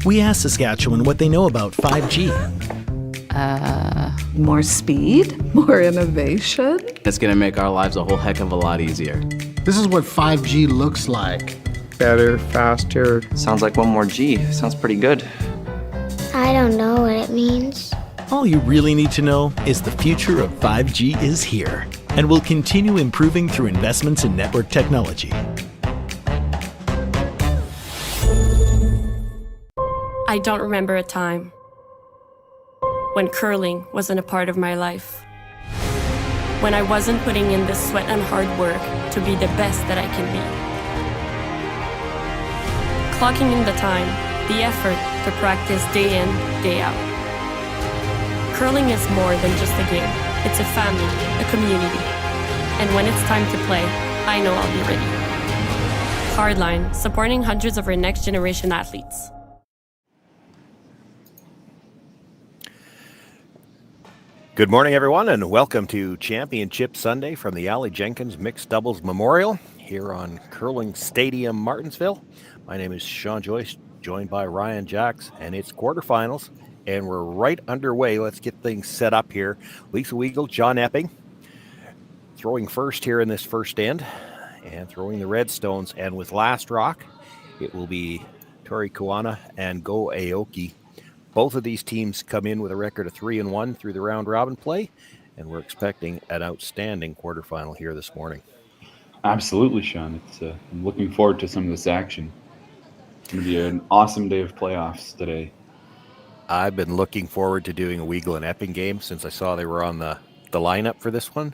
We asked Saskatchewan what they know about 5G. More speed, more innovation. It's going to make our lives a whole heck of a lot easier. This is what 5G looks like. Better, faster. Sounds like one more G. Sounds pretty good. I don't know what it means. All you really need to know is the future of 5G is here and will continue improving through investments in network technology. I don't remember a time when curling wasn't a part of my life. When I wasn't putting in the sweat and hard work to be the best that I can be. Clocking in the time, the effort to practice day in, day out. Curling is more than just a game. It's a family, a community. And when it's time to play, I know I'll be ready. Hardline, supporting hundreds of our next generation athletes. Good morning, everyone, and welcome to Championship Sunday from the Aly Jenkins Mixed Doubles Memorial here on Curling Stadium, Martensville. My name is Sean Joyce, joined by Ryan Jacks, and it's quarterfinals, and we're right underway. Let's get things set up here. Lisa Weagle, John Epping, throwing first here in this first end, and throwing the red stones. And with last rock, it will be Tori, Koana, and Go Aoki. Both of these teams come in with a record of 3-1 through the round robin play, and we're expecting an outstanding quarterfinal here this morning. Absolutely, Sean. I'm looking forward to some of this action. It's going to be an awesome day of playoffs today. I've been looking forward to doing a Weagle and Epping game since I saw they were on the lineup for this one,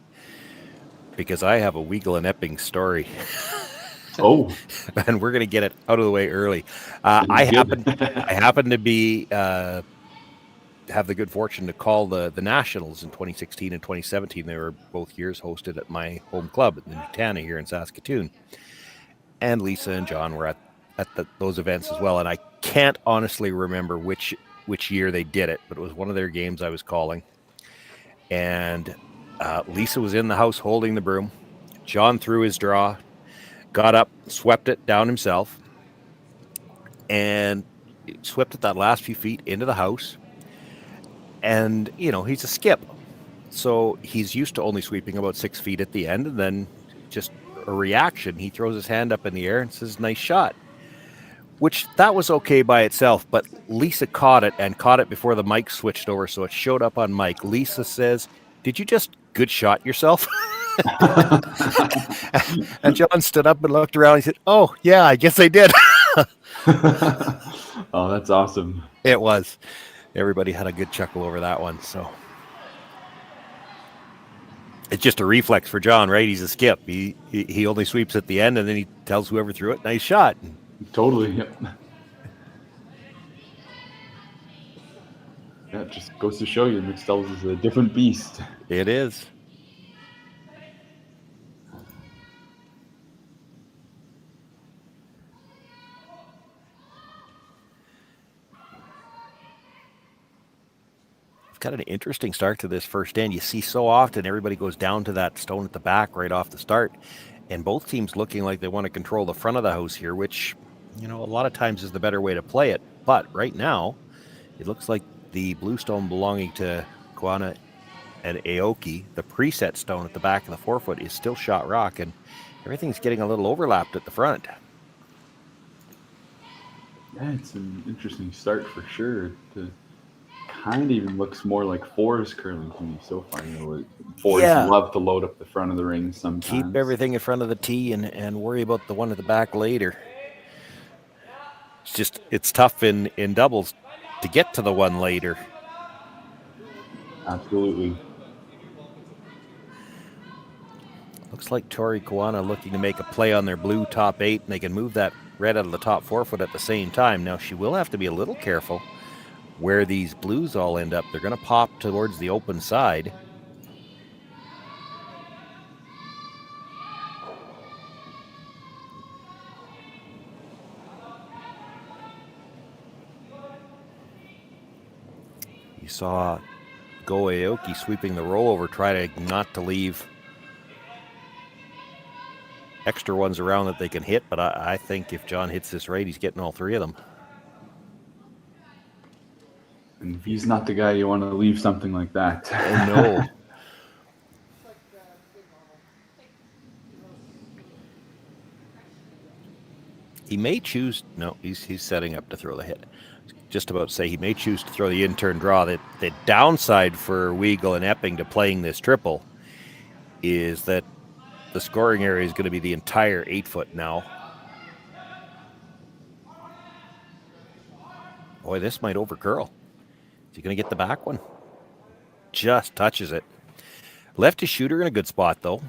because I have a Weagle and Epping story. Oh, and we're going to get it out of the way early. I happen to be have the good fortune to call the Nationals in 2016 and 2017. They were both years hosted at my home club at the Nutana here in Saskatoon. And Lisa and John were at those events as well. And I can't honestly remember which year they did it, but it was one of their games I was calling. And Lisa was in the house holding the broom. John threw his draw, got up, swept it down himself, and swept it that last few feet into the house. And, you know, he's a skip, so he's used to only sweeping about 6 feet at the end, and then just a reaction. He throws his hand up in the air and says, "Nice shot," which that was okay by itself, but Lisa caught it before the mic switched over, so it showed up on mic. Lisa says, "Did you just good shot yourself?" And John stood up and looked around. He said, "Oh, yeah, I guess I did." Oh, that's awesome. It was. Everybody had a good chuckle over that one. So it's just a reflex for John, right? He's a skip. He only sweeps at the end, and then he tells whoever threw it, "Nice shot." Totally. Yep. Yeah, it just goes to show you mixed doubles is a different beast. It is. Kind of an interesting start to this first end. You see so often everybody goes down to that stone at the back right off the start, and both teams looking like they want to control the front of the house here, which, you know, a lot of times is the better way to play it. But right now, it looks like the blue stone belonging to Koana and Aoki, the preset stone at the back of the forefoot, is still shot rock, and everything's getting a little overlapped at the front. Yeah, it's an interesting start for sure. Kind of even looks more like fours curling to me so far. You know, fours love to load up the front of the ring sometimes. Keep everything in front of the tee and worry about the one at the back later. It's tough in doubles to get to the one later. Absolutely. Looks like Tori, Koana looking to make a play on their blue top 8, and they can move that red out of the top forefoot at the same time. Now she will have to be a little careful where these blues all end up. They're going to pop towards the open side. You saw Go Aoki sweeping the rollover, try to not to leave extra ones around that they can hit, but I think if John hits this right, he's getting all three of them. And he's not the guy you want to leave something like that. Oh, no. He may choose. No, he's setting up to throw the hit. Just about to say he may choose to throw the in-turn draw. The downside for Weagle and Epping to playing this triple is that the scoring area is going to be the entire 8-foot now. Boy, this might overcurl. Is he going to get the back one? Just touches it. Left his shooter in a good spot, though.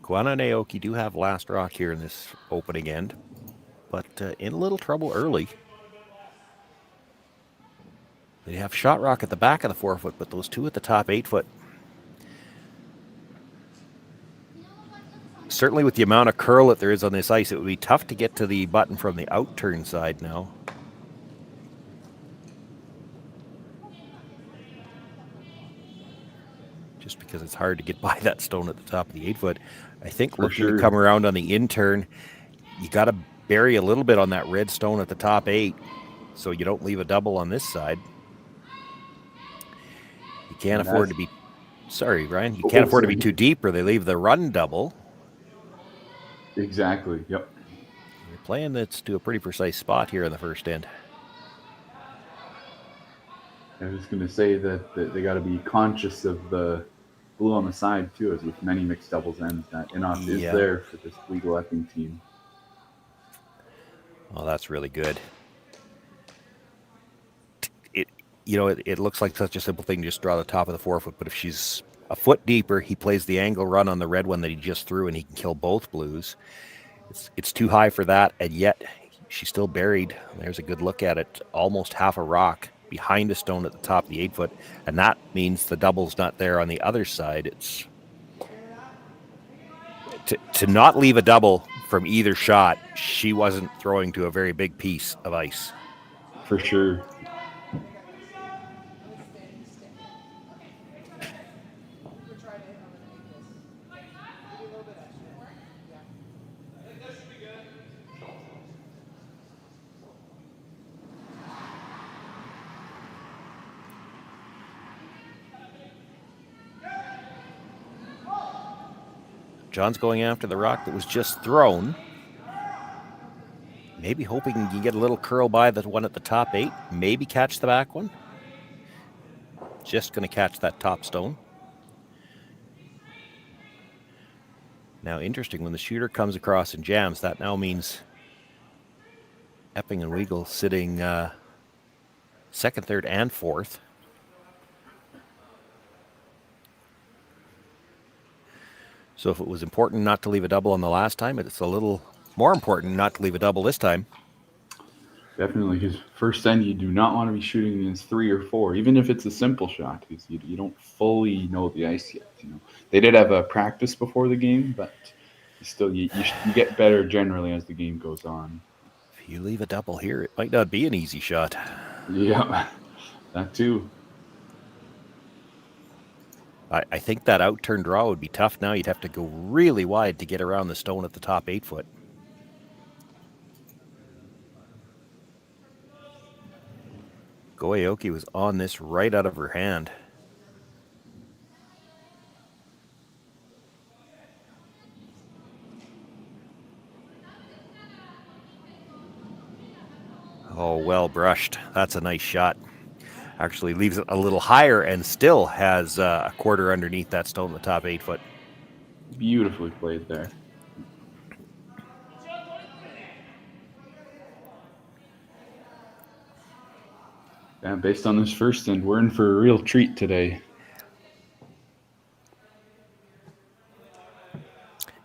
Koana and Aoki do have last rock here in this opening end, but in a little trouble early. They have shot rock at the back of the 4-foot, but those two at the top 8-foot. Certainly with the amount of curl that there is on this ice, it would be tough to get to the button from the out-turn side now. Just because it's hard to get by that stone at the top of the 8-foot. I think looking to come around on the in-turn, you got to bury a little bit on that red stone at the top 8 so you don't leave a double on this side. You can't afford to be, sorry, Ryan, you can't afford to be too deep or they leave the run double. Exactly, yep. You're playing this to a pretty precise spot here in the first end. I was going to say that they got to be conscious of the blue on the side, too, as with many mixed doubles ends, that in-off is there for this Weagle Epping team. Well, that's really good. It looks like such a simple thing to just draw the top of the 4-foot, but if she's a foot deeper, he plays the angle run on the red one that he just threw, and he can kill both blues. It's too high for that, and yet she's still buried. There's a good look at it. Almost half a rock behind a stone at the top of the 8-foot, and that means the double's not there on the other side. It's to not leave a double from either shot. She wasn't throwing to a very big piece of ice. For sure. John's going after the rock that was just thrown. Maybe hoping he can get a little curl by the one at the top 8. Maybe catch the back one. Just going to catch that top stone. Now, interesting, when the shooter comes across and jams, that now means Epping and Weagle sitting second, third, and fourth. So if it was important not to leave a double on the last time, it's a little more important not to leave a double this time. Definitely, because first end you do not want to be shooting against 3 or 4, even if it's a simple shot, because you don't fully know the ice yet. They did have a practice before the game, but still you get better generally as the game goes on. If you leave a double here, it might not be an easy shot. Yeah, that too. I think that out-turn draw would be tough now. You'd have to go really wide to get around the stone at the top 8-foot. Aoki was on this right out of her hand. Oh, well brushed. That's a nice shot. Actually leaves it a little higher and still has a quarter underneath that stone in the top 8-foot. Beautifully played there. Yeah, based on this first end, we're in for a real treat today.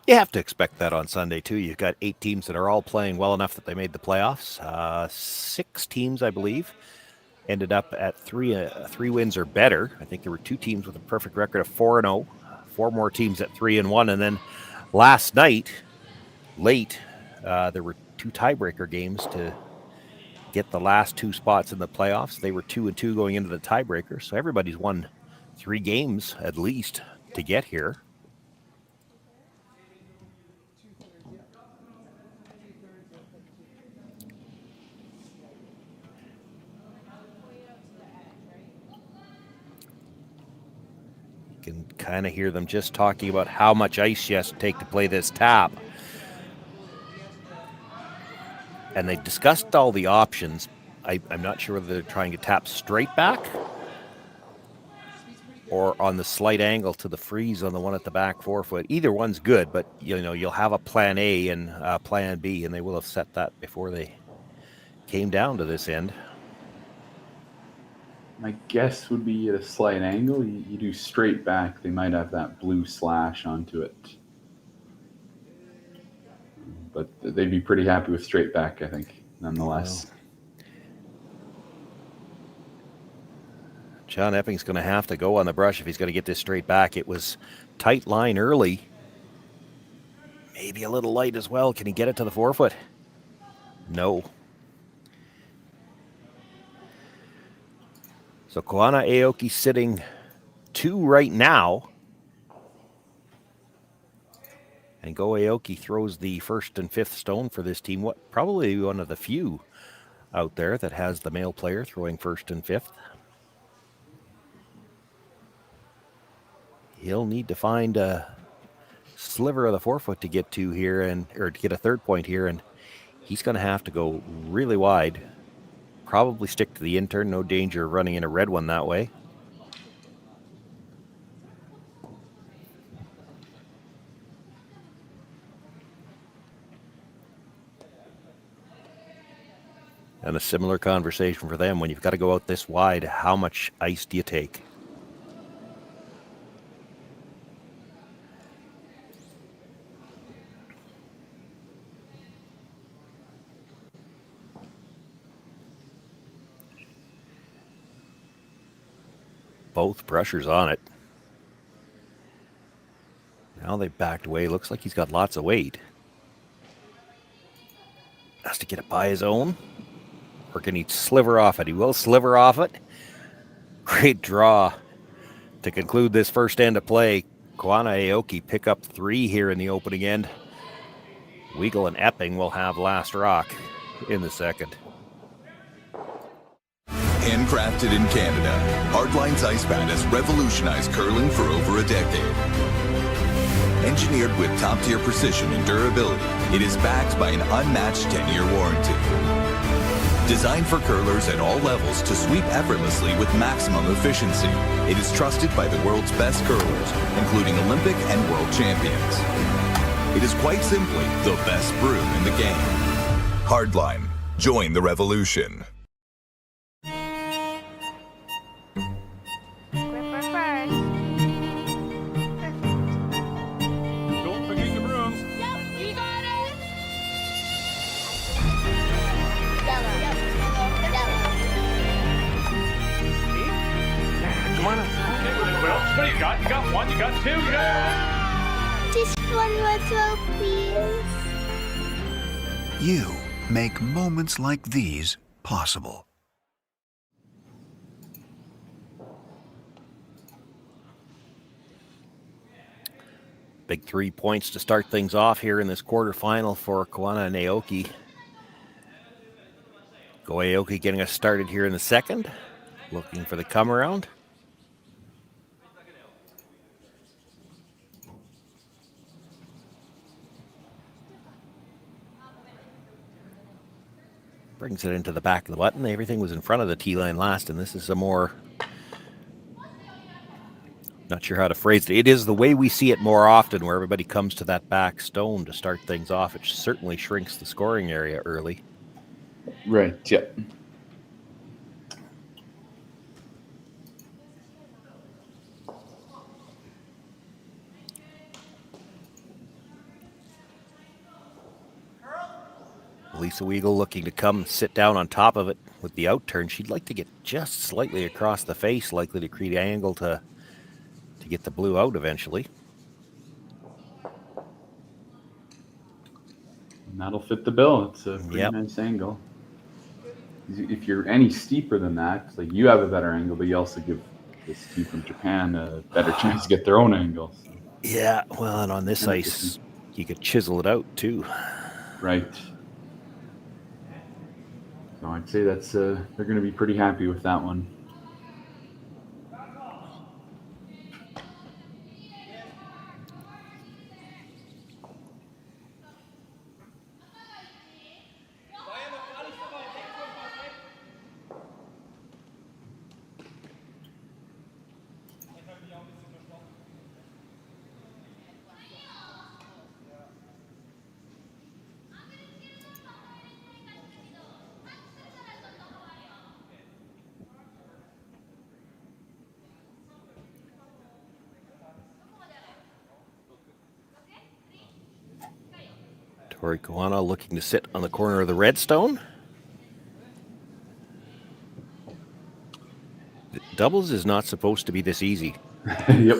You have to expect that on Sunday, too. You've got 8 teams that are all playing well enough that they made the playoffs. 6 teams, I believe, ended up at 3 wins or better. I think there were 2 teams with a perfect record of 4-0. 4 more teams at 3-1. And then last night, late, there were 2 tiebreaker games to get the last 2 spots in the playoffs. They were 2-2 going into the tiebreaker, so everybody's won 3 games at least to get here. You can kind of hear them just talking about how much ice she has to take to play this tap. And they discussed all the options. I'm not sure whether they're trying to tap straight back or on the slight angle to the freeze on the one at the back forefoot. Either one's good, but you'll have a plan A and a plan B, and they will have set that before they came down to this end. My guess would be at a slight angle. You do straight back, they might have that blue slash onto it. But they'd be pretty happy with straight back, I think, nonetheless. John Epping's going to have to go on the brush if he's going to get this straight back. It was tight line early. Maybe a little light as well. Can he get it to the forefoot? No. So Koana Aoki sitting 2 right now. And Go Aoki throws the first and fifth stone for this team. Probably one of the few out there that has the male player throwing first and fifth. He'll need to find a sliver of the forefoot to get to here, or to get a third point here, and he's going to have to go really wide. Probably stick to the intern. No danger of running in a red one that way. And a similar conversation for them. When you've got to go out this wide, how much ice do you take? Both brushers on it. Now they've backed away. Looks like he's got lots of weight. Has to get it by his own. Or can he sliver off it? He will sliver off it. Great draw to conclude this first end of play. Koana Aoki pick up 3 here in the opening end. Weagle and Epping will have last rock in the second. Handcrafted in Canada, Hardline's Ice Pad has revolutionized curling for over a decade. Engineered with top-tier precision and durability, it is backed by an unmatched 10-year warranty. Designed for curlers at all levels to sweep effortlessly with maximum efficiency, it is trusted by the world's best curlers, including Olympic and world champions. It is quite simply the best brew in the game. Hardline, join the revolution. What do you got? You got 1, you got 2, you got... Just one more throw, please. You make moments like these possible. Big 3 points to start things off here in this quarterfinal for Koana and Aoki. Go Aoki getting us started here in the second. Looking for the come around. Brings it into the back of the button. Everything was in front of the tee line last, and this is a more, not sure how to phrase it. It is the way we see it more often, where everybody comes to that back stone to start things off. It certainly shrinks the scoring area early. Right, yep. Lisa Weagle looking to come sit down on top of it with the outturn. She'd like to get just slightly across the face, likely to create an angle to get the blue out eventually. And that'll fit the bill. It's a pretty nice angle. If you're any steeper than that, like you have a better angle, but you also give this team from Japan a better chance to get their own angle. So. Yeah, well, and on this ice, you could chisel it out too. Right. So I'd say that's they're going to be pretty happy with that one. Tori Koana looking to sit on the corner of the redstone. Doubles is not supposed to be this easy. Yep.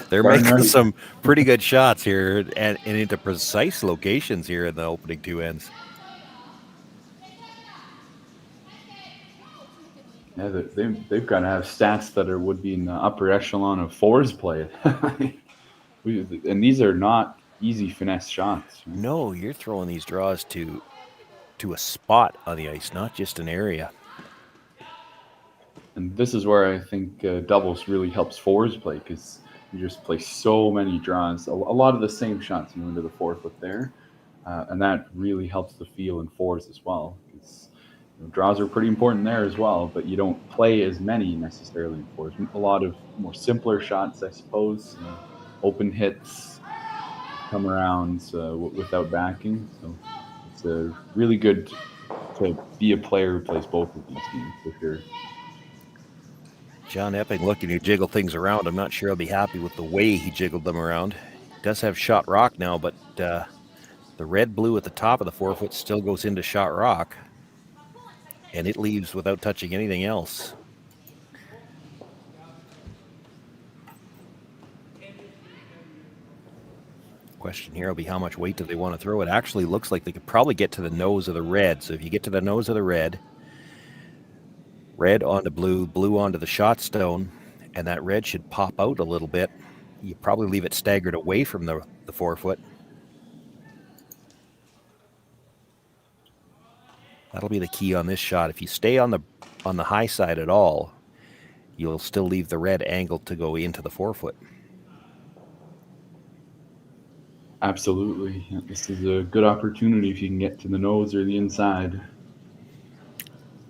They're making some pretty good shots here and into precise locations here in the opening two ends. Yeah, they've got to have stats that would be in the upper echelon of fours play. And these are not easy finesse shots. No, you're throwing these draws to a spot on the ice, not just an area. And this is where I think doubles really helps fours play, because you just play so many draws, a lot of the same shots into the 4 foot there, and that really helps the feel in fours as well. Because draws are pretty important there as well, but you don't play as many necessarily in fours. A lot of more simpler shots, I suppose, open hits, come around without backing. So it's really good to be a player who plays both of these games for sure. John Epping looking to jiggle things around. I'm not sure I'll be happy with the way he jiggled them around. He does have shot rock now, but the red-blue at the top of the 4 foot still goes into shot rock, and it leaves without touching anything else. Question here will be how much weight do they want to throw? It actually looks like they could probably get to the nose of the red. So if you get to the nose of the red onto blue, blue onto the shot stone, and that red should pop out a little bit. You probably leave it staggered away from the 4 foot. That'll be the key on this shot. If you stay on the high side at all, you'll still leave the red angled to go into the 4 foot. Absolutely. This is a good opportunity if you can get to the nose or the inside.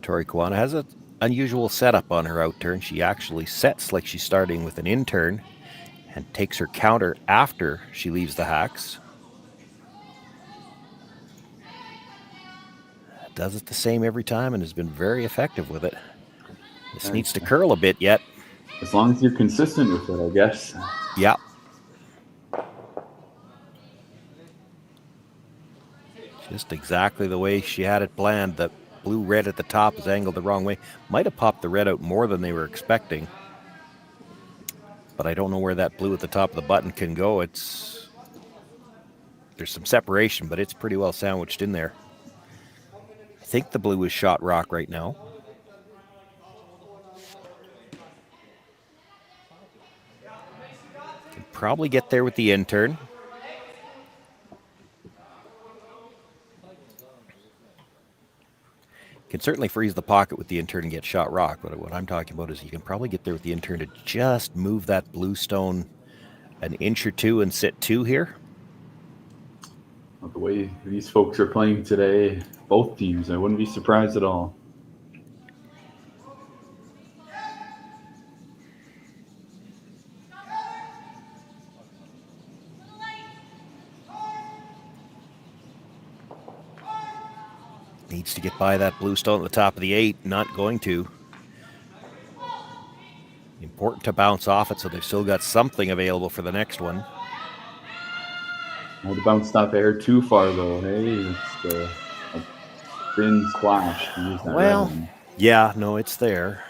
Tori Koana has an unusual setup on her out turn. She actually sets like she's starting with an in turn and takes her counter after she leaves the hacks. Does it the same every time and has been very effective with it. This needs to curl a bit yet. As long as you're consistent with it, I guess. Yeah. Just exactly the way she had it planned. The blue-red at the top is angled the wrong way. Might have popped the red out more than they were expecting. But I don't know where that blue at the top of the button can go. There's some separation, but it's pretty well sandwiched in there. I think the blue is shot rock right now. Can probably get there with the in turn. Can certainly freeze the pocket with the in turn and get shot rock, but what I'm talking about is you can probably get there with the in turn to just move that blue stone an inch or two and sit 2 here. Well, the way these folks are playing today, both teams, I wouldn't be surprised at all. Needs to get by that blue stone at the top of the 8. Not going to. Important to bounce off it so they've still got something available for the next one. Well, the bounce stop air too far though. Hey, it's a thin splash. Well, yeah, no, it's there.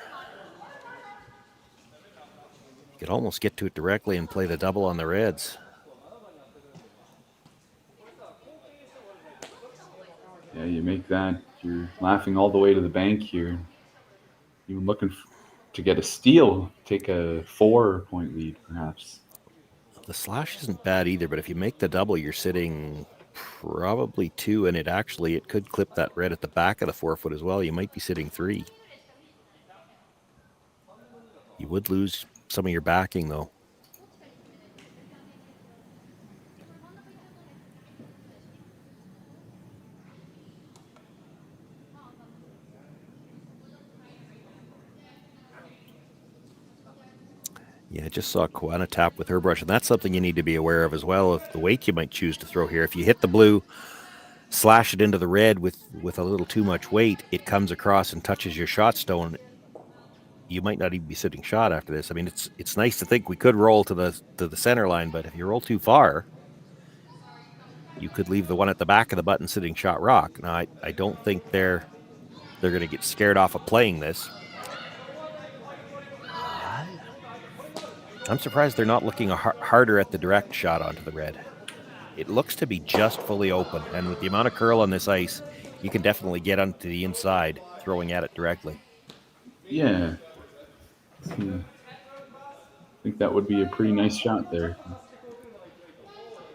You could almost get to it directly and play the double on the reds. Yeah, you make that You're laughing all the way to the bank here. Even looking to get a steal, take a 4-point lead, perhaps. The slash isn't bad either, but if you make the double, you're sitting probably 2, and it could clip that red at the back of the 4-foot as well. You might be sitting 3. You would lose some of your backing, though. Yeah, I just saw Koana tap with her brush, and that's something you need to be aware of as well, of the weight you might choose to throw here. If you hit the blue, slash it into the red with a little too much weight, it comes across and touches your shot stone. You might not even be sitting shot after this. I mean, it's nice to think we could roll to the center line, but if you roll too far, you could leave the one at the back of the button sitting shot rock. Now, I don't think they're going to get scared off of playing this. I'm surprised they're not looking harder at the direct shot onto the red. It looks to be just fully open, and with the amount of curl on this ice, you can definitely get onto the inside throwing at it directly. Yeah. I think that would be a pretty nice shot there.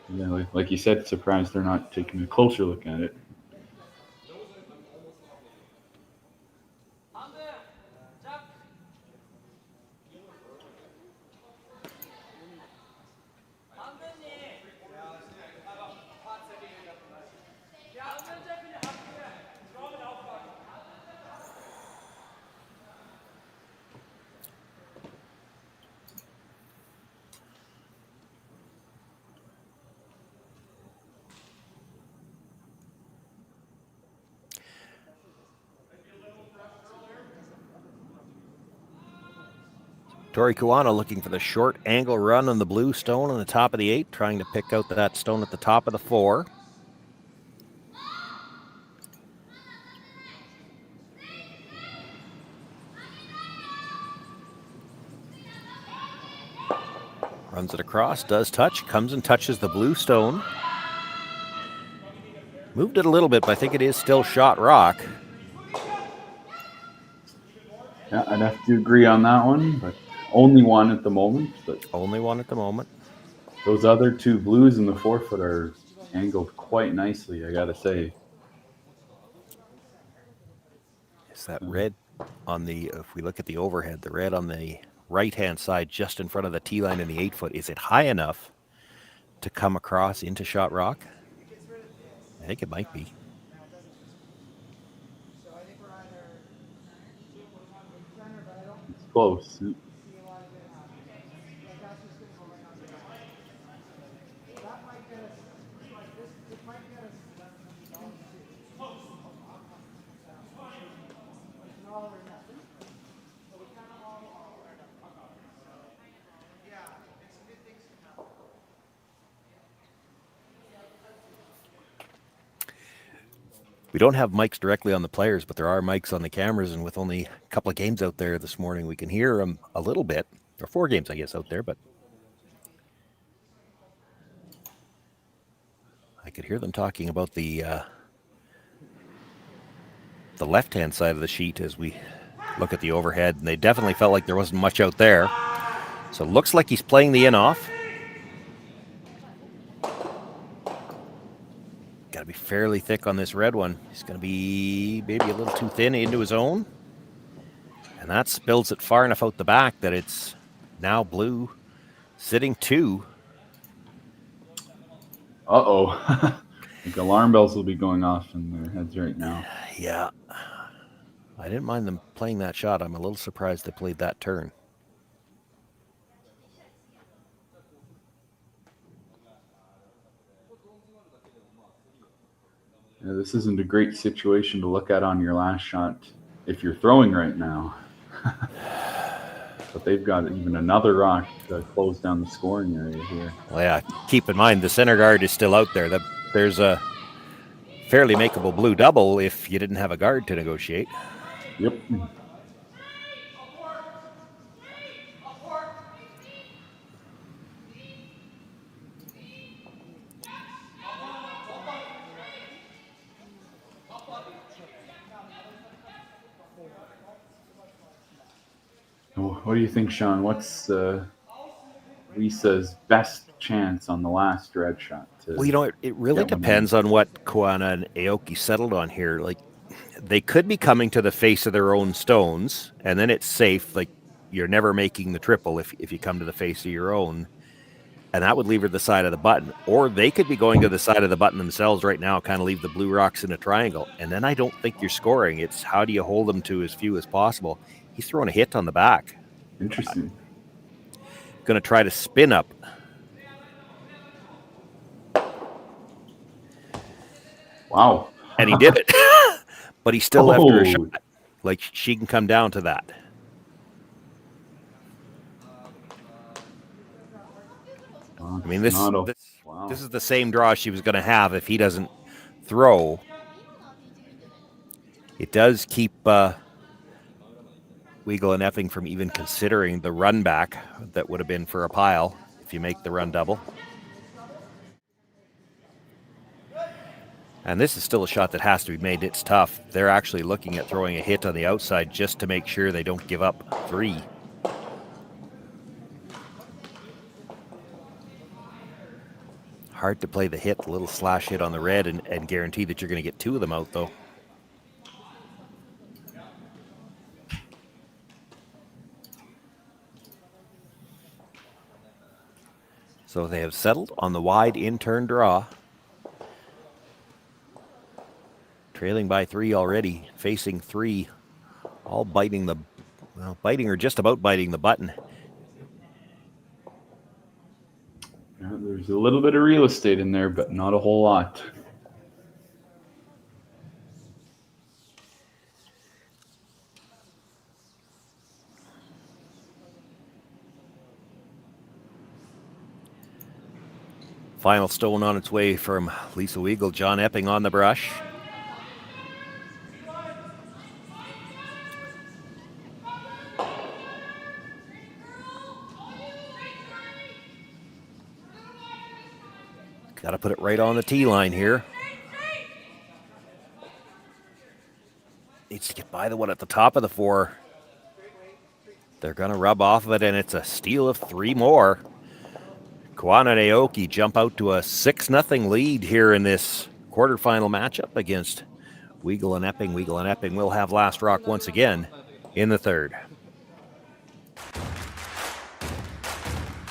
Yeah, like you said, surprised they're not taking a closer look at it. Tori Koana looking for the short angle run on the blue stone on the top of the 8, trying to pick out that stone at the top of the 4. Runs it across, does touch, comes and touches the blue stone. Moved it a little bit, but I think it is still shot rock. Yeah, I'd have to agree on that one, but only one at the moment. But only one at the moment. Those other 2 blues in the 4-foot are angled quite nicely, I gotta say. Is that red on the, if we look at the overhead, the red on the right-hand side just in front of the tee line in the 8-foot, is it high enough to come across into shot rock? I think it might be. It's close. We don't have mics directly on the players, but there are mics on the cameras, and with only a couple of games out there this morning, we can hear them a little bit. There are 4 games, I guess, out there, but I could hear them talking about the left-hand side of the sheet as we look at the overhead, and they definitely felt like there wasn't much out there. So it looks like he's playing the in-off. Got to be fairly thick on this red one. He's going to be maybe a little too thin into his own. And that spills it far enough out the back that it's now blue, sitting 2. Uh-oh. I think alarm bells will be going off in their heads right now. Yeah. I didn't mind them playing that shot. I'm a little surprised they played that turn. Yeah, this isn't a great situation to look at on your last shot if you're throwing right now. But they've got even another rock to close down the scoring area here. Well, yeah, keep in mind the center guard is still out there. There's a fairly makeable blue double if you didn't have a guard to negotiate. Yep. what do you think, Sean? What's Lisa's best chance on the last red shot? Well, it really depends on what Koana and Aoki settled on here. Like, they could be coming to the face of their own stones, and then it's safe. Like, you're never making the triple if you come to the face of your own, and that would leave her the side of the button. Or they could be going to the side of the button themselves right now, kind of leave the blue rocks in a triangle, and then I don't think you're scoring. It's how do you hold them to as few as possible. He's throwing a hit on the back. Interesting. Going to try to spin up. Wow. And he did it. But he still left her a shot. Like, she can come down to that. I mean, this is the same draw she was going to have if he doesn't throw. It does keep Weagle and Epping from even considering the run back that would have been for a pile if you make the run double. And this is still a shot that has to be made. It's tough. They're actually looking at throwing a hit on the outside just to make sure they don't give up 3. Hard to play the hit, the little slash hit on the red and guarantee that you're going to get 2 of them out, though. So they have settled on the wide in-turn draw. Trailing by 3 already, facing 3, all biting or just about biting the button. Yeah, there's a little bit of real estate in there, but not a whole lot. Final stone on its way from Lisa Weagle. John Epping on the brush. Got to put it right on the tee line here. Needs to get by the one at the top of the 4. They're going to rub off of it, and it's a steal of 3 more. Koana and Aoki jump out to a 6-0 lead here in this quarterfinal matchup against Weagle and Epping. Weagle and Epping will have last rock once again in the 3rd.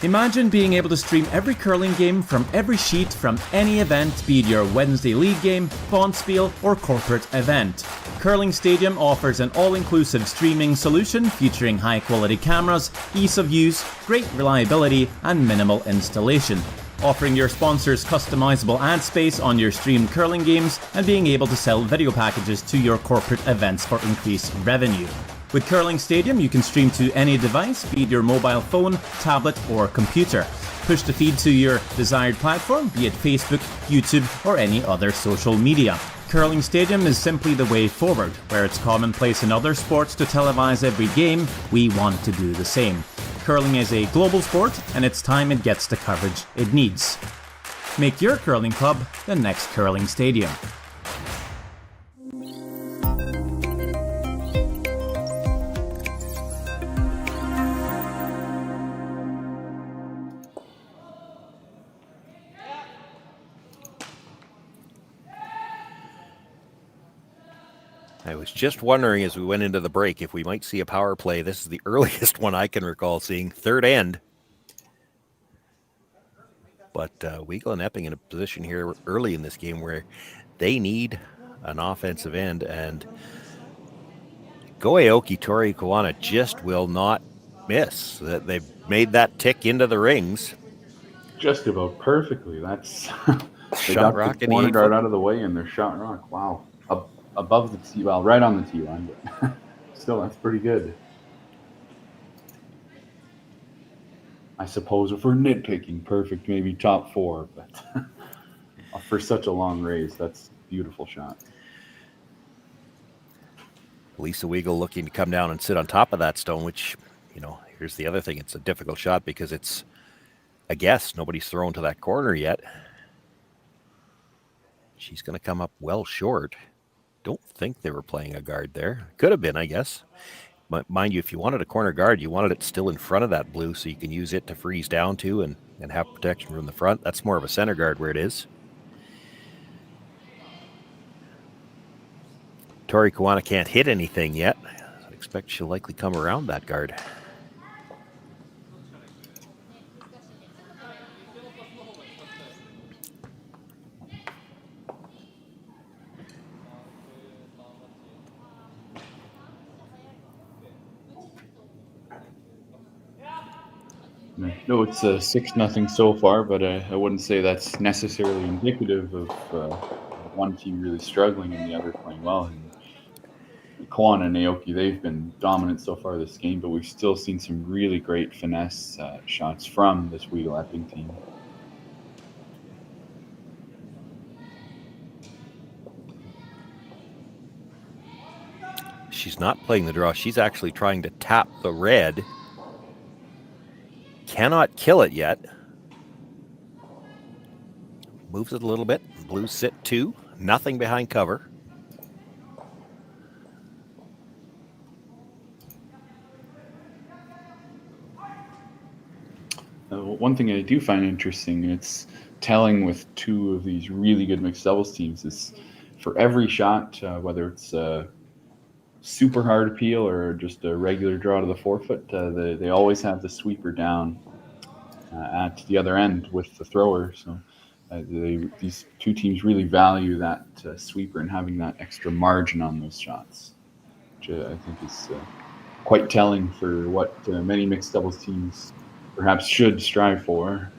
Imagine being able to stream every curling game from every sheet from any event, be it your Wednesday league game, bonspiel, or corporate event. Curling Stadium offers an all-inclusive streaming solution featuring high-quality cameras, ease of use, great reliability, and minimal installation. Offering your sponsors customizable ad space on your streamed curling games and being able to sell video packages to your corporate events for increased revenue. With Curling Stadium, you can stream to any device, be it your mobile phone, tablet, or computer. Push the feed to your desired platform, be it Facebook, YouTube, or any other social media. Curling Stadium is simply the way forward. Where it's commonplace in other sports to televise every game, we want to do the same. Curling is a global sport, and it's time it gets the coverage it needs. Make your curling club the next Curling Stadium. I was just wondering as we went into the break if we might see a power play. This is the earliest one I can recall seeing, 3rd end. But Weagle and Epping in a position here early in this game where they need an offensive end, and Go Aoki, Tori, Koana just will not miss. They've made that tick into the rings. Just about perfectly. That's they shot got rock the in corner the guard out of the way, and they're shot rock. Wow. Above the tee, well, right on the tee line, but still, that's pretty good. I suppose if we're nitpicking, perfect, maybe top 4, but for such a long race, that's a beautiful shot. Lisa Weagle looking to come down and sit on top of that stone, which, here's the other thing. It's a difficult shot because it's a guess. Nobody's thrown to that corner yet. She's going to come up well short. Don't think they were playing a guard there. Could have been, I guess. Mind you, if you wanted a corner guard, you wanted it still in front of that blue so you can use it to freeze down to and have protection from the front. That's more of a center guard where it is. Tori Koana can't hit anything yet. I expect she'll likely come around that guard. No, it's 6-0 so far, but I wouldn't say that's necessarily indicative of one team really struggling and the other playing well. And Koana and Aoki, they've been dominant so far this game, but we've still seen some really great finesse shots from this Weagle Epping team. She's not playing the draw. She's actually trying to tap the red. Cannot kill it yet. Moves it a little bit. Blues sit 2. Nothing behind cover. One thing I do find interesting, and it's telling with 2 of these really good mixed doubles teams, is for every shot, whether it's a super hard appeal or just a regular draw to the forefoot, they always have the sweeper down at the other end with the thrower. So these 2 teams really value that sweeper and having that extra margin on those shots, which I think is quite telling for what many mixed doubles teams perhaps should strive for.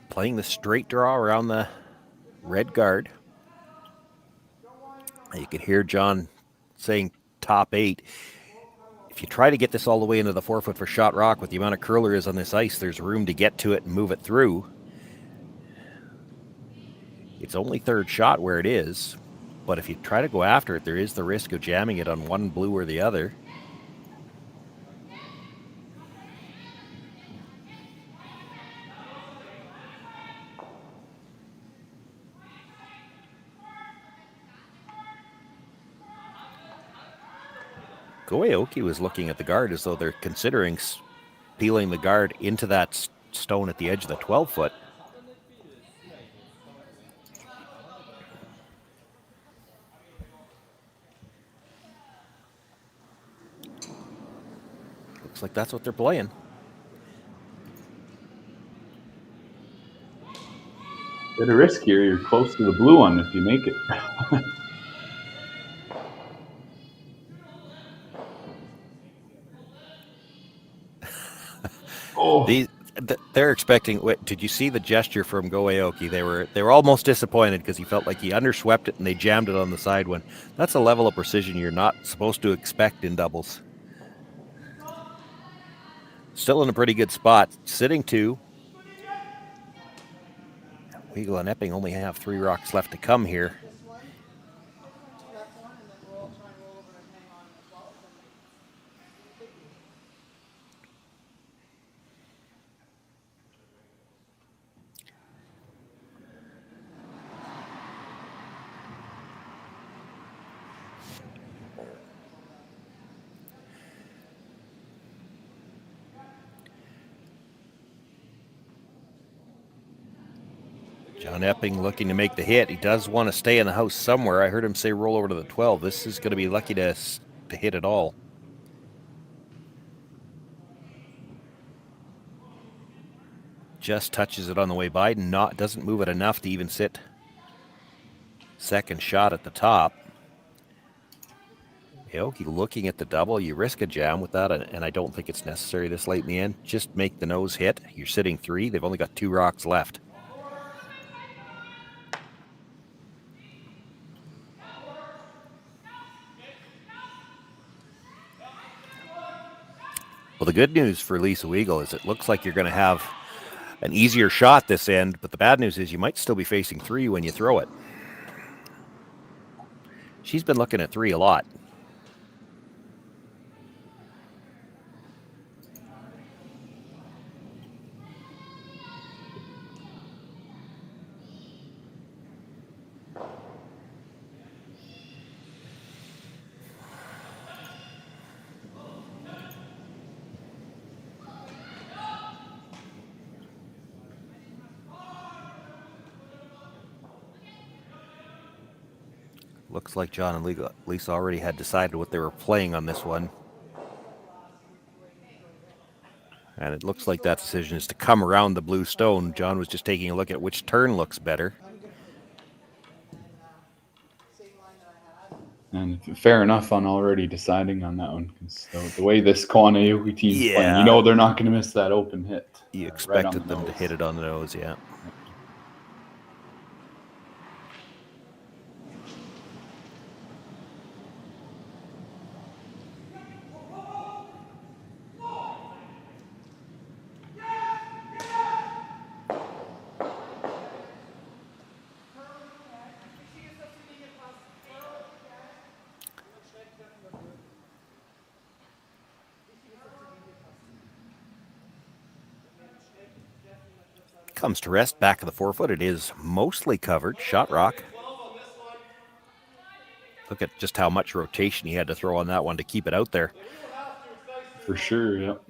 Playing the straight draw around the red guard. You can hear John saying top 8. If you try to get this all the way into the forefoot for shot rock with the amount of curler is on this ice, there's room to get to it and move it through. It's only third shot where it is, but if you try to go after it, there is the risk of jamming it on one blue or the other. Aoki was looking at the guard as though they're considering peeling the guard into that stone at the edge of the 12-foot. Looks like that's what they're playing. Bit of risk here. You're close to the blue one if you make it. Oh. They're expecting. Did you see the gesture from Aoki? They were almost disappointed because he felt like he underswept it and they jammed it on the side one. That's a level of precision you're not supposed to expect in doubles. Still in a pretty good spot, sitting 2. Weagle and Epping only have 3 rocks left to come here. John Epping looking to make the hit. He does want to stay in the house somewhere. I heard him say roll over to the 12. This is going to be lucky to hit it all. Just touches it on the way by. Doesn't move it enough to even sit second shot at the top. Aoki looking at the double. You risk a jam with that, and I don't think it's necessary this late in the end. Just make the nose hit. You're sitting 3. They've only got 2 rocks left. Well, the good news for Lisa Weagle is it looks like you're going to have an easier shot this end, but the bad news is you might still be facing 3 when you throw it. She's been looking at 3 a lot. Looks like John and Lisa already had decided what they were playing on this one. And it looks like that decision is to come around the blue stone. John was just taking a look at which turn looks better. And fair enough on already deciding on that one. Because the way this Koana Aoki team's playing, you know they're not going to miss that open hit. You expected them to hit it on the nose, yeah. Comes to rest back of the forefoot. It is mostly covered. Shot rock. Look at just how much rotation he had to throw on that one to keep it out there. For sure, yep.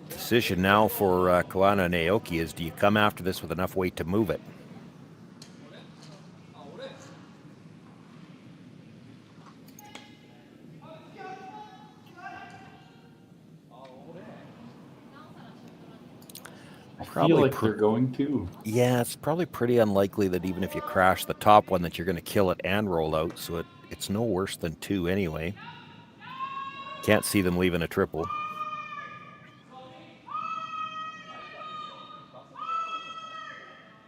Decision now for Koana and Aoki is, do you come after this with enough weight to move it? I feel like they're going to. Yeah, it's probably pretty unlikely that even if you crash the top one that you're going to kill it and roll out, so it's no worse than 2 anyway. Can't see them leaving a triple.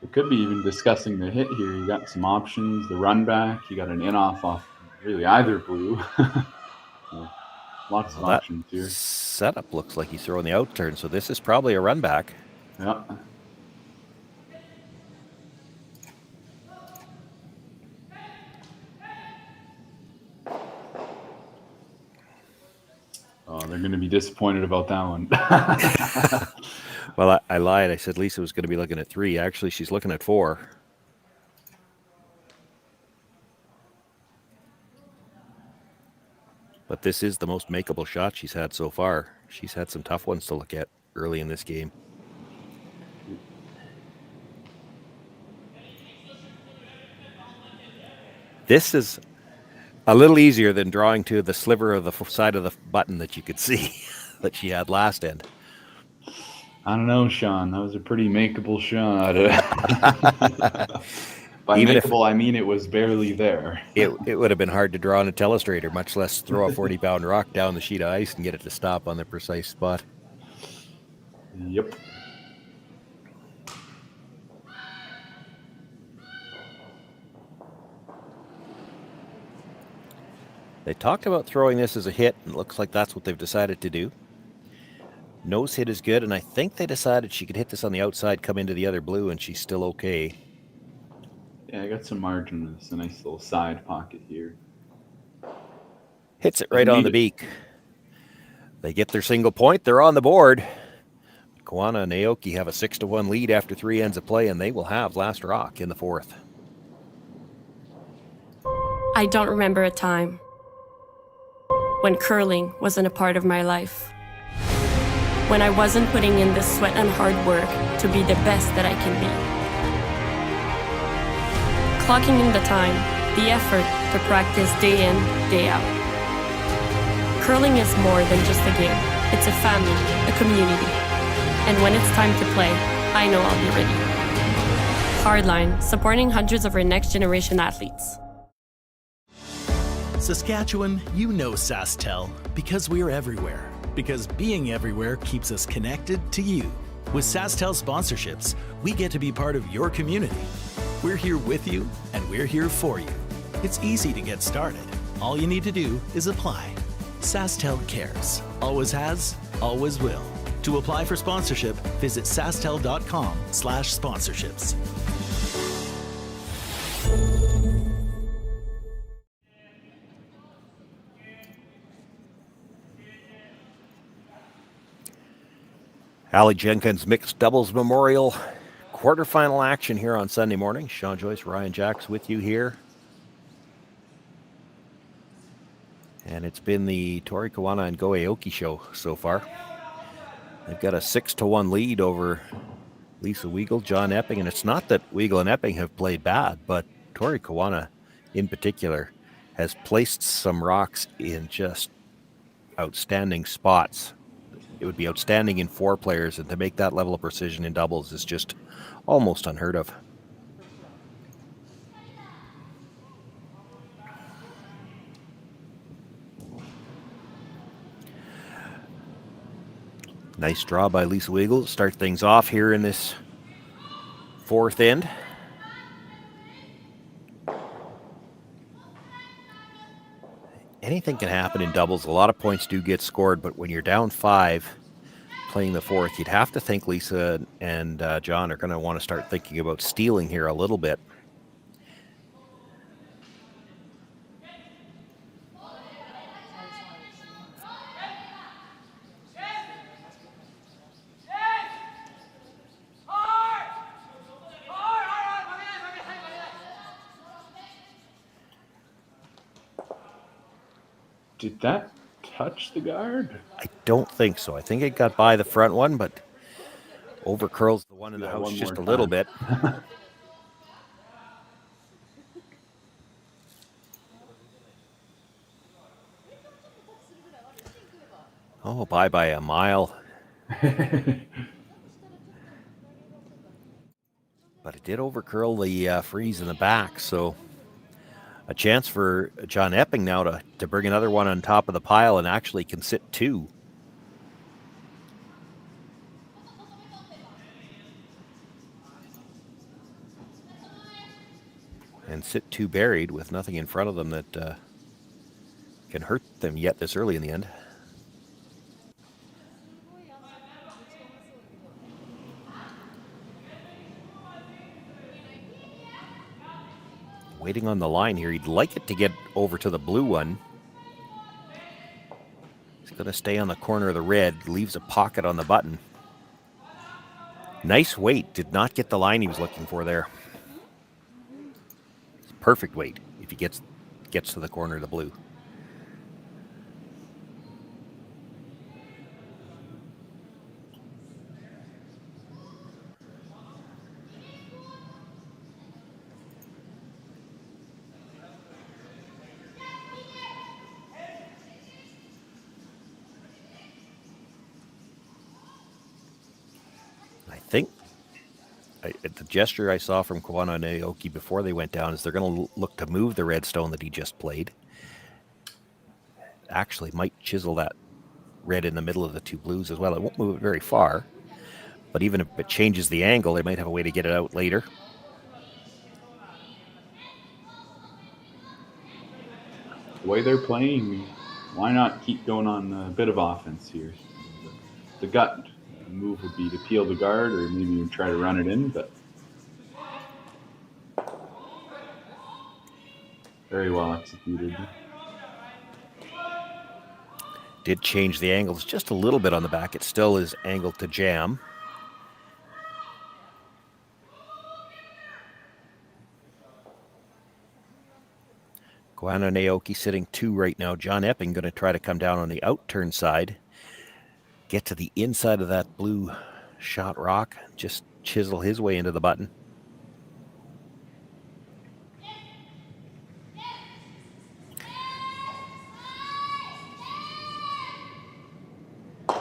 We could be even discussing the hit here. You got some options, the run back, you got an off really either blue. So, lots of options here. Setup looks like he's throwing the out turn, so this is probably a run back. Yeah. Oh, they're going to be disappointed about that one. Well, I lied. I said Lisa was going to be looking at 3. Actually, she's looking at 4. But this is the most makeable shot she's had so far. She's had some tough ones to look at early in this game. This is a little easier than drawing to the sliver of the side of the button that you could see that she had last end. I don't know, Sean. That was a pretty makeable shot. By Even makeable, I mean it was barely there. It would have been hard to draw on a telestrator, much less throw a 40-pound rock down the sheet of ice and get it to stop on the precise spot. Yep. They talked about throwing this as a hit, and it looks like that's what they've decided to do. Nose hit is good, and I think they decided she could hit this on the outside, come into the other blue, and she's still okay. Yeah, I got some margin with this. A nice little side pocket here. Hits it right on the beak. They get their single point. They're on the board. Koana and Aoki have a 6-1 lead after 3 ends of play, and they will have last rock in the 4th. I don't remember a time when curling wasn't a part of my life. When I wasn't putting in the sweat and hard work to be the best that I can be. Clocking in the time, the effort to practice day in, day out. Curling is more than just a game. It's a family, a community. And when it's time to play, I know I'll be ready. Hardline, supporting hundreds of our next generation athletes. Saskatchewan, you know SaskTel because we're everywhere. Because being everywhere keeps us connected to you. With SaskTel sponsorships, we get to be part of your community. We're here with you, and we're here for you. It's easy to get started. All you need to do is apply. SaskTel cares. Always has, always will. To apply for sponsorship, visit sastel.com/sponsorships. Aly Jenkins Mixed Doubles Memorial quarterfinal action here on Sunday morning. Sean Joyce, Ryan Jacks with you here. And it's been the Tori, Koana, and Go Aoki show so far. They've got a 6-1 lead over Lisa Weagle, John Epping, and it's not that Weagle and Epping have played bad, but Tori Koana in particular has placed some rocks in just outstanding spots. It would be outstanding in 4 players, and to make that level of precision in doubles is just almost unheard of. Nice draw by Lisa Weagle to start things off here in this 4th end. Anything can happen in doubles. A lot of points do get scored, but when you're down 5 playing the 4th, you'd have to think Lisa and John are going to want to start thinking about stealing here a little bit. Did that touch the guard? I don't think so. I think it got by the front one, but over curls the one in the house just a little bit. Oh, by a mile. But it did overcurl the freeze in the back, so a chance for John Epping now to bring another one on top of the pile and actually can sit 2. And sit 2 buried with nothing in front of them that can hurt them yet this early in the end. Waiting on the line here. He'd like it to get over to the blue one. He's going to stay on the corner of the red. Leaves a pocket on the button. Nice weight. Did not get the line he was looking for there. Perfect weight if he gets to the corner of the blue. I think the gesture I saw from Koana and Aoki before they went down is they're going to look to move the red stone that he just played. Actually might chisel that red in the middle of the 2 blues as well. It won't move it very far, but even if it changes the angle, they might have a way to get it out later. The way they're playing, why not keep going on a bit of offense here? The gut move would be to peel the guard or maybe even try to run it in, but very well executed. Did change the angles just a little bit on the back. It still is angled to jam. Koana and Aoki sitting 2 right now. John Epping going to try to come down on the out-turn side. Get to the inside of that blue shot rock. Just chisel his way into the button. If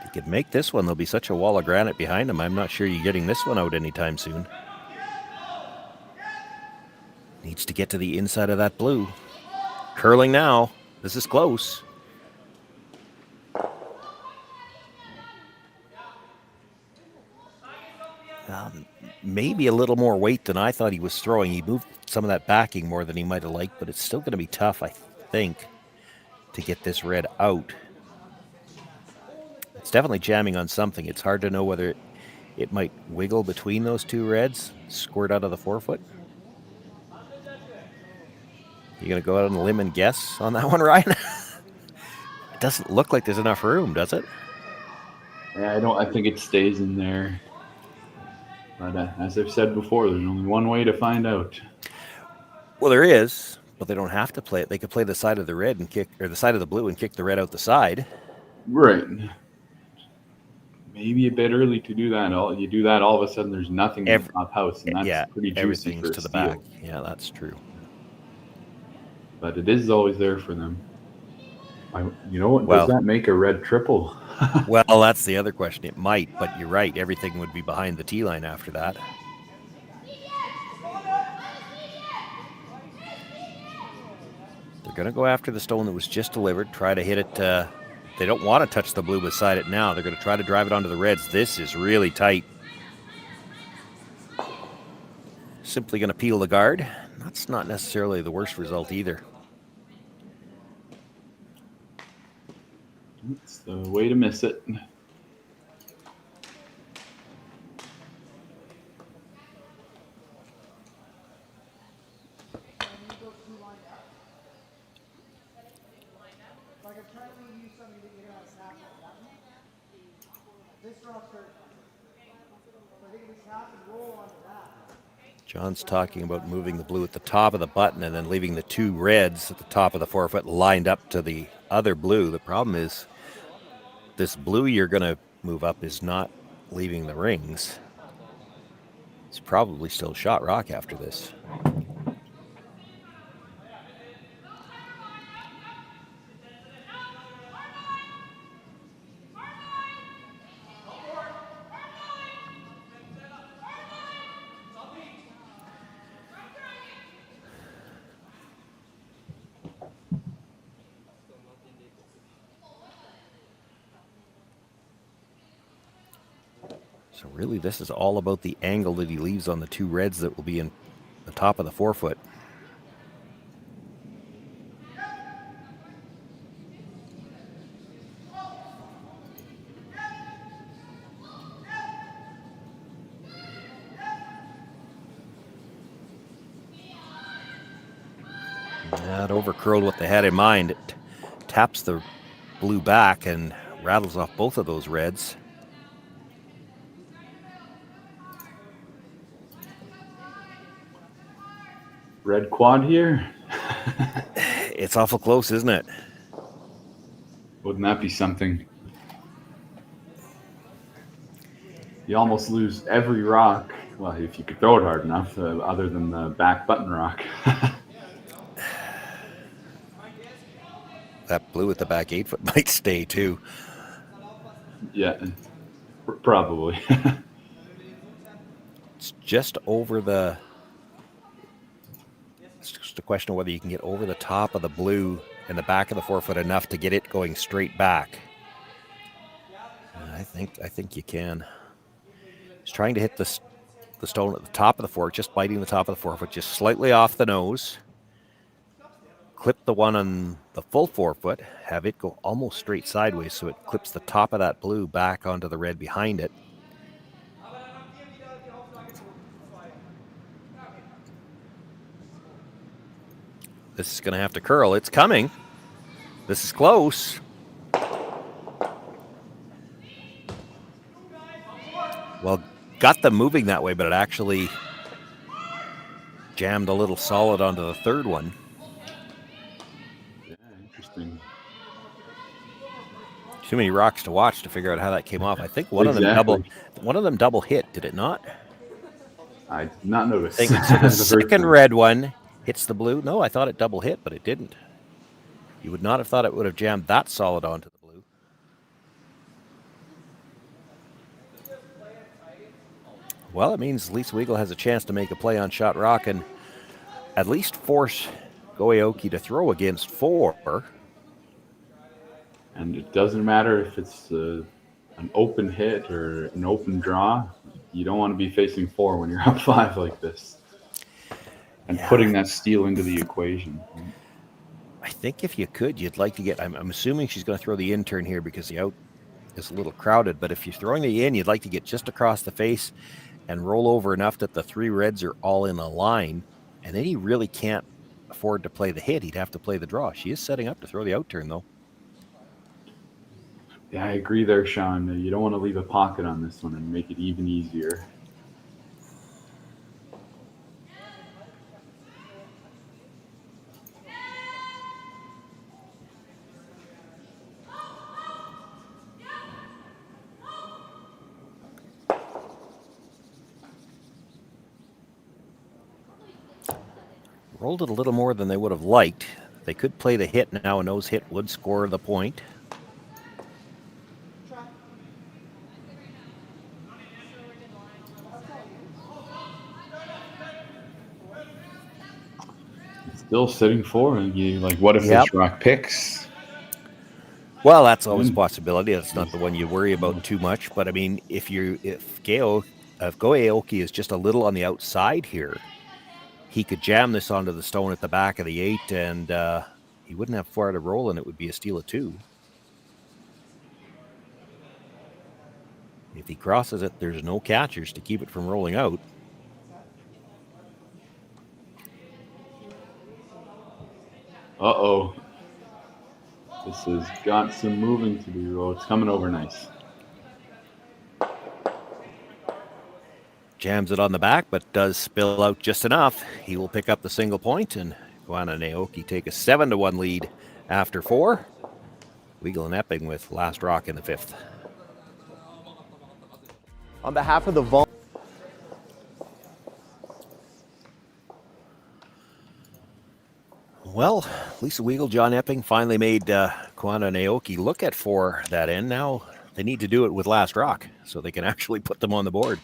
he could make this one, there'll be such a wall of granite behind him. I'm not sure you're getting this one out anytime soon. Needs to get to the inside of that blue. Curling now. This is close. Maybe a little more weight than I thought he was throwing. He moved some of that backing more than he might have liked, but it's still going to be tough, I think, to get this red out. It's definitely jamming on something. It's hard to know whether it might wiggle between those 2 reds, squirt out of the 4-foot. You going to go out on a limb and guess on that one, Ryan? It doesn't look like there's enough room, does it? Yeah, I think it stays in there. But as I've said before, there's only one way to find out. Well, there is, but they don't have to play it. They could play the side of the red and kick, or the side of the blue and kick the red out the side. Right. Maybe a bit early to do that. You do that, all of a sudden there's nothing in the top house, and that's pretty juicy everything's for a to the steal. back. Yeah, that's true. But it is always there for them. You know what? Does that make a red triple? Well, that's the other question. It might, but you're right. Everything would be behind the tee line after that. They're going to go after the stone that was just delivered, try to hit it. They don't want to touch the blue beside it now. They're going to try to drive it onto the reds. This is really tight. Simply going to peel the guard. That's not necessarily the worst result either. It's the way to miss it. John's talking about moving the blue at the top of the button and then leaving the two reds at the top of the forefoot lined up to the other blue. The problem is this blue you're going to move up is not leaving the rings. It's probably still shot rock after this. So really, this is all about the angle that he leaves on the two reds that will be in the top of the forefoot. That overcurled what they had in mind. It taps the blue back and rattles off both of those reds. Red quad here. It's awful close, isn't it? Wouldn't that be something? You almost lose every rock. Well, if you could throw it hard enough, other than the back button rock. That blue at the back 8-foot might stay too. Yeah, probably. It's just over the... It's just a question of whether you can get over the top of the blue and the back of the forefoot enough to get it going straight back. I think you can. He's trying to hit the stone at the top of the fork, just biting the top of the forefoot, just slightly off the nose. Clip the one on the full forefoot, have it go almost straight sideways so it clips the top of that blue back onto the red behind it. This is going to have to curl. It's coming. This is close. Well, got them moving that way, but it actually jammed a little solid onto the third one. Yeah, interesting. Too many rocks to watch to figure out how that came off. I think one of them double hit, did it not? I did not notice. I think so the second red one hits the blue. No, I thought it double hit, but it didn't. You would not have thought it would have jammed that solid onto the blue. Well, it means at least Weagle has a chance to make a play on shot rock and at least force Aoki to throw against 4. And it doesn't matter if it's an open hit or an open draw. You don't want to be facing 4 when you're up 5 like this. And putting that steal into the equation. I think if you could, you'd like to get... I'm assuming she's going to throw the in turn here because the out is a little crowded. But if you're throwing the in, you'd like to get just across the face and roll over enough that the 3 reds are all in a line. And then he really can't afford to play the hit. He'd have to play the draw. She is setting up to throw the out turn, though. Yeah, I agree there, Sean. You don't want to leave a pocket on this one and make it even easier. rolled it a little more than they would have liked. They could play the hit now, and nose hit would score the point. Still sitting 4, and you like, what if this rock picks? Well, that's always a possibility. That's not the one you worry about too much. But I mean, if Go Aoki is just a little on the outside here, he could jam this onto the stone at the back of the 8, and he wouldn't have far to roll, and it would be a steal of 2. If he crosses it, there's no catchers to keep it from rolling out. Uh-oh. This has got some moving to do. Oh, it's coming over nice. Jams it on the back, but does spill out just enough. He will pick up the single point, and Koana and Aoki take a 7-1 lead after 4. Weagle and Epping with last rock in the 5th. On behalf of the Well, Lisa Weagle, John Epping finally made Koana and Aoki look at 4 that end. Now they need to do it with last rock so they can actually put them on the board.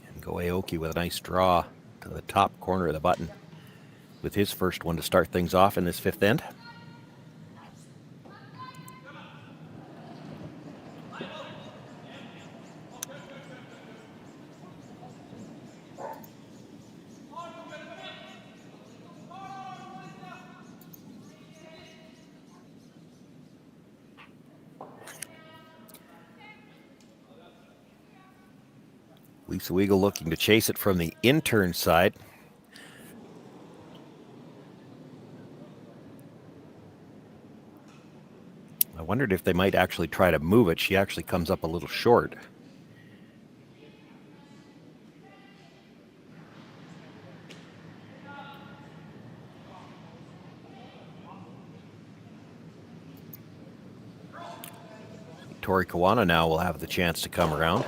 And Go Aoki with a nice draw to the top corner of the button with his first one to start things off in this 5th end. Lisa Weagle looking to chase it from the intern side. I wondered if they might actually try to move it. She actually comes up a little short. Tori Koana now will have the chance to come around.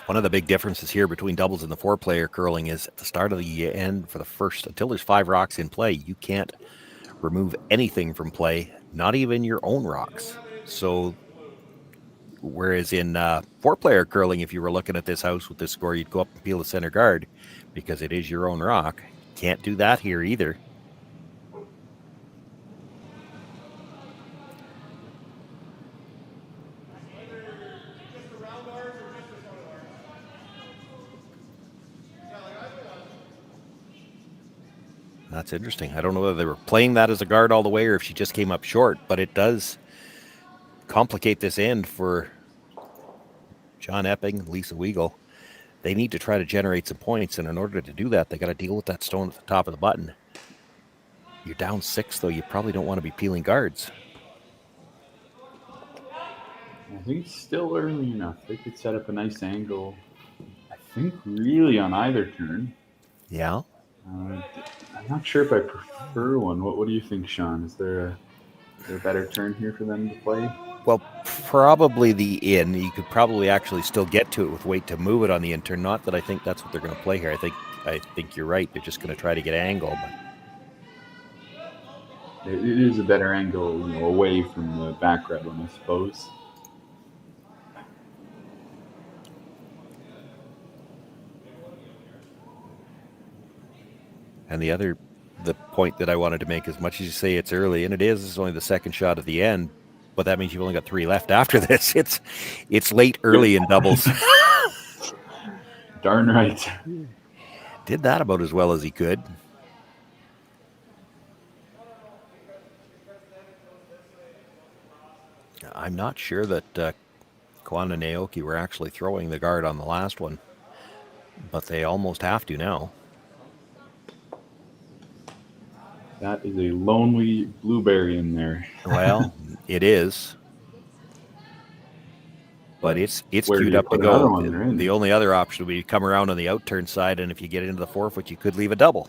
One of the big differences here between doubles and the 4-player curling is at the start of the end for the first, until there's 5 rocks in play, you can't remove anything from play, not even your own rocks. So, whereas in 4-player curling, if you were looking at this house with this score, you'd go up and peel the center guard because it is your own rock. Can't do that here either. That's interesting. I don't know whether they were playing that as a guard all the way or if she just came up short, but it does complicate this end for John Epping, Lisa Weagle. They need to try to generate some points, and in order to do that, they got to deal with that stone at the top of the button. You're down 6, though. You probably don't want to be peeling guards. I think it's still early enough. They could set up a nice angle, I think, really on either turn. Yeah. I'm not sure if I prefer one. What do you think, Sean? Is there a better turn here for them to play? Well, probably the in. You could probably actually still get to it with weight to move it on the in turn. Not that I think that's what they're going to play here. I think you're right. They're just going to try to get angle. But it is a better angle, away from the back red one, I suppose. And the point that I wanted to make, as much as you say it's early, and this is only the second shot at the end, but that means you've only got 3 left after this. It's late early in doubles. Darn right. Did that about as well as he could. I'm not sure that Koana and Aoki were actually throwing the guard on the last one, but they almost have to now. That is a lonely blueberry in there. Well, it is. But it's Where do queued you up to put another go. one in? The only other option would be to come around on the outturn side, and if you get into the 4-foot, you could leave a double.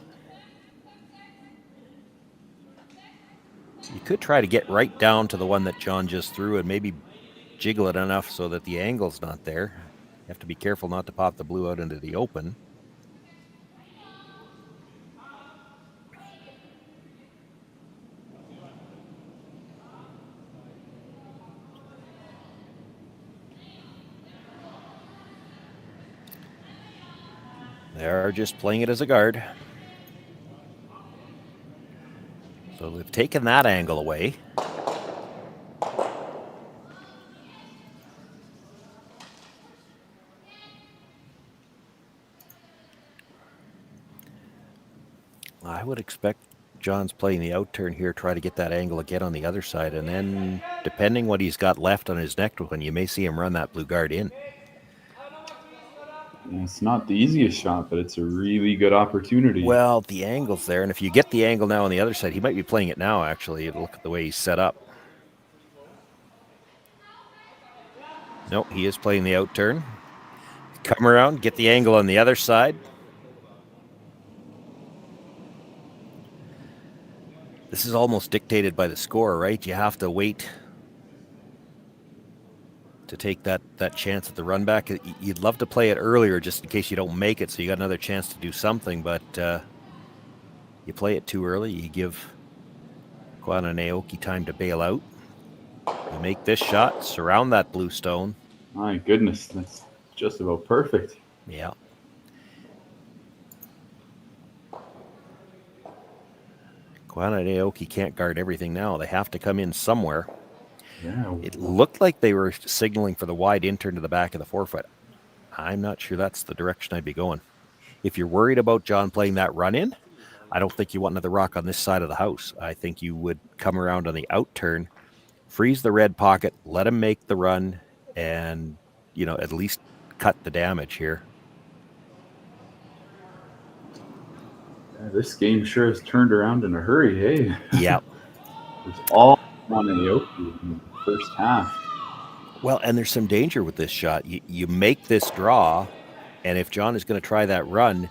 You could try to get right down to the one that John just threw and maybe jiggle it enough so that the angle's not there. You have to be careful not to pop the blue out into the open. They're just playing it as a guard. So they've taken that angle away. I would expect John's playing the outturn here, try to get that angle again on the other side, and then depending what he's got left on his next one, you may see him run that blue guard in. It's not the easiest shot, but it's a really good opportunity. Well, the angle's there, and if you get the angle now on the other side, he might be playing it now, actually. Look at the way he's set up. No, he is playing the outturn. Come around, get the angle on the other side. This is almost dictated by the score, right? You have to wait to take that chance at the run back. You'd love to play it earlier just in case you don't make it, so you got another chance to do something, but you play it too early, you give Koana and Aoki time to bail out. You make this shot, surround that blue stone. My goodness, that's just about perfect. Yeah. Koana and Aoki can't guard everything now. They have to come in somewhere. Yeah. It looked like they were signaling for the wide in-turn to the back of the 4-foot. I'm not sure that's the direction I'd be going. If you're worried about John playing that run-in, I don't think you want another rock on this side of the house. I think you would come around on the out-turn, freeze the red pocket, let him make the run, and, at least cut the damage here. Yeah, this game sure has turned around in a hurry, hey? Yeah. It's all on Aoki in the first half. Well, and there's some danger with this shot. You make this draw, and if John is going to try that run,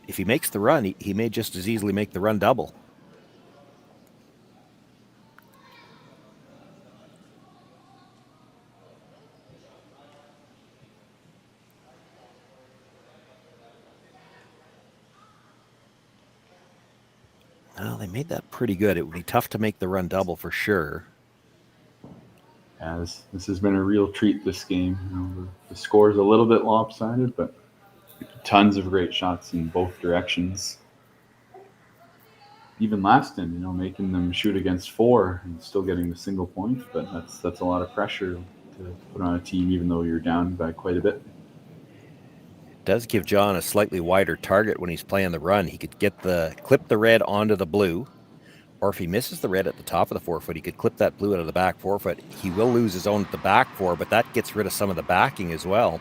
if he makes the run, he may just as easily make the run double. Well, they made that pretty good. It would be tough to make the run double for sure. Yeah, this has been a real treat, this game. The score is a little bit lopsided, but tons of great shots in both directions. Even last time, making them shoot against 4 and still getting the single point, but that's a lot of pressure to put on a team, even though you're down by quite a bit. Does give John a slightly wider target when he's playing the run. He could clip the red onto the blue, or if he misses the red at the top of the 4-foot, he could clip that blue out of the back 4-foot. He will lose his own at the back 4, but that gets rid of some of the backing as well.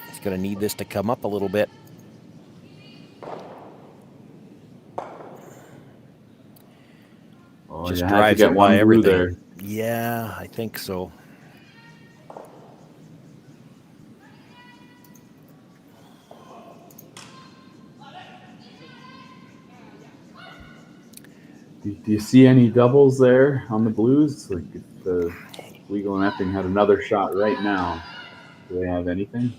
He's going to need this to come up a little bit. Oh, just you drives have to get it by one blue everything. there. Yeah, I think so. Do you see any doubles there on the Blues? Like if the Weagle and Epping had another shot right now, do they have anything?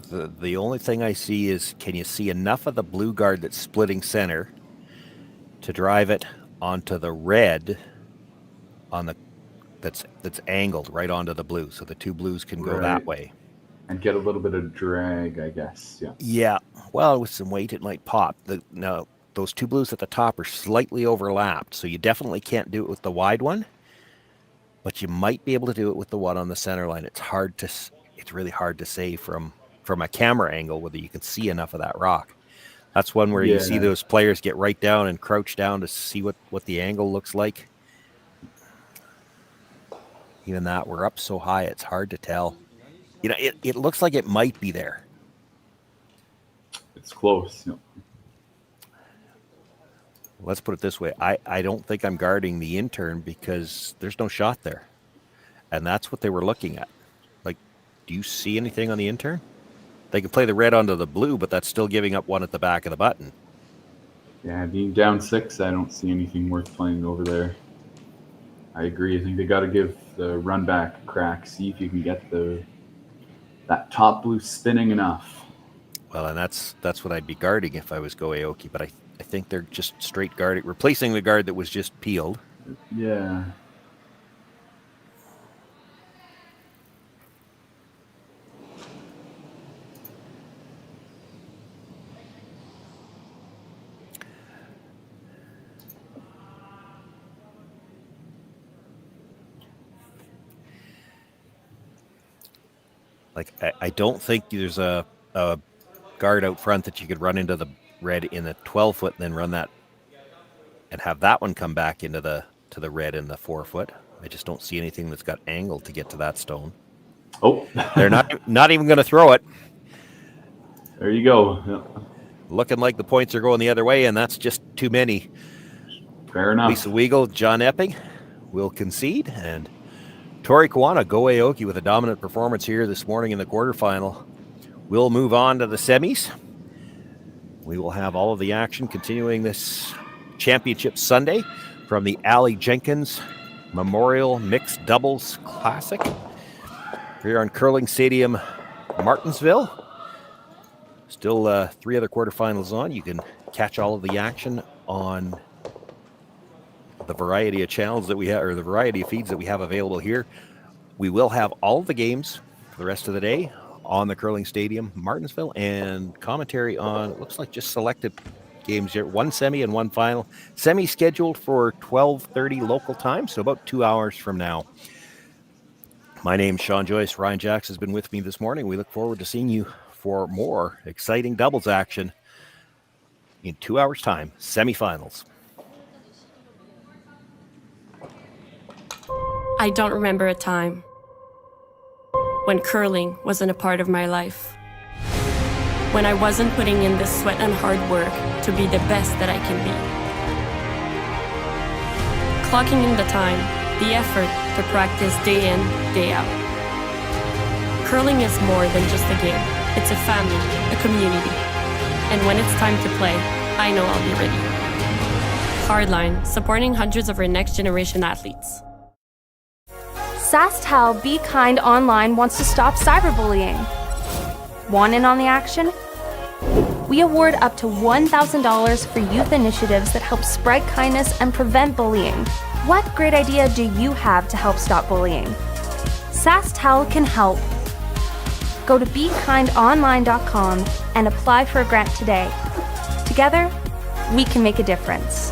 The only thing I see is, can you see enough of the blue guard that's splitting center to drive it onto the red on the that's angled right onto the blue, so the two blues can go that way and get a little bit of drag, I guess. Yeah. Well, with some weight, it might pop. Now those two blues at the top are slightly overlapped, so you definitely can't do it with the wide one, but you might be able to do it with the one on the center line. It's really hard to say from a camera angle whether you can see enough of that rock. That's one where you see those players get right down and crouch down to see what the angle looks like. Even that, we're up so high, it's hard to tell. It looks like it might be there. It's close. let's put it this way. I don't think I'm guarding the intern because there's no shot there. And that's what they were looking at. Like, do you see anything on the intern? They can play the red onto the blue, but that's still giving up one at the back of the button. Yeah, being down 6, I don't see anything worth playing over there. I agree. I think they got to give the run back a crack. See if you can get that top blue spinning enough. Well, and that's what I'd be guarding if I was Go Aoki, but I think they're just straight guarding, replacing the guard that was just peeled. Yeah. Like, I don't think there's a guard out front that you could run into the red in the 12-foot and then run that and have that one come back into the red in the 4-foot. I just don't see anything that's got angle to get to that stone. Oh. They're not even going to throw it. There you go. Yeah. Looking like the points are going the other way, and that's just too many. Fair enough. Lisa Weagle, John Epping will concede, and Tori Koana, Go Aoki with a dominant performance here this morning in the quarterfinal. We'll move on to the semis. We will have all of the action continuing this championship Sunday from the Aly Jenkins Memorial Mixed Doubles Classic here on Curling Stadium, Martensville. Still 3 other quarterfinals on. You can catch all of the action on the variety of channels that we have, or the variety of feeds that we have available here. We will have all of the games for the rest of the day on the Curling Stadium, Martensville, and commentary on, it looks like just selected games here. 1 semi and 1 final. Semi scheduled for 12:30 local time, so about 2 hours from now. My name's Sean Joyce. Ryan Jacks has been with me this morning. We look forward to seeing you for more exciting doubles action in 2 hours' time, semifinals. I don't remember a time when curling wasn't a part of my life. When I wasn't putting in the sweat and hard work to be the best that I can be. Clocking in the time, the effort to practice day in, day out. Curling is more than just a game. It's a family, a community. And when it's time to play, I know I'll be ready. Hardline, supporting hundreds of our next generation athletes. SaskTel Be Kind Online wants to stop cyberbullying. Want in on the action? We award up to $1,000 for youth initiatives that help spread kindness and prevent bullying. What great idea do you have to help stop bullying? SaskTel can help. Go to BeKindOnline.com and apply for a grant today. Together, we can make a difference.